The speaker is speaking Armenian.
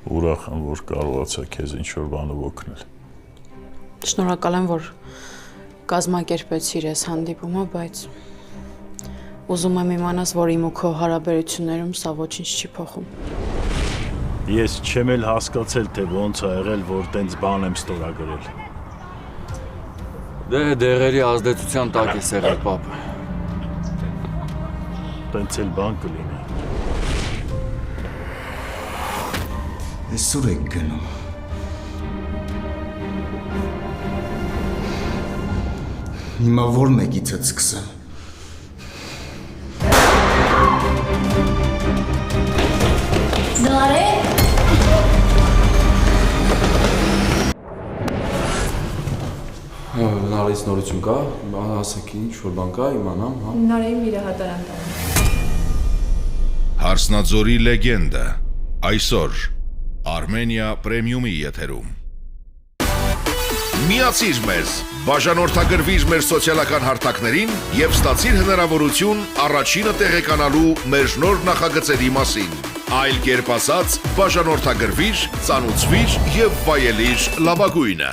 Ուրախ եմ, որ կարողացա քեզ ինչ-որ բանով օգնել։ Շնորհակալ եմ, որ կազմակերպեցիր այս հանդիպումը, բայց ուզում եմ իմանաս, որ իմ ու քո հարաբերություններում սա ոչինչ չի փոխում։ Ես չեմ էլ հասկացել, թե ոնց ա եղել, որ տենց բան եմ ստորագրել։ Դե դեղերի ազդեցության տակ է եղել, պապ։ Տենց էլ բան կլինի։ Այսօր եք գնում։ Հիմա որ մեկիցդ սկսեմ։ Զարե։ Նարից նորություն կա, ասեք ինչ-որ բան կա, իմանամ, հա։ Նարեի միրահատարան տան։ Հարսնաձորի լեգենդը, այսօր, Արմենիա պրեմիումի եթերում։ Միացիր մեզ, բաժանորդագրվիր մեր սոցիալական հարթակներին և ստացիր հնարավորություն առաջինը տեղեկանալու մեր նոր նախագծերի մասին։ Այլ կերպ ասած, բաժանորդագրվիր, ծանուցվիր և վայելիր լավագույնը։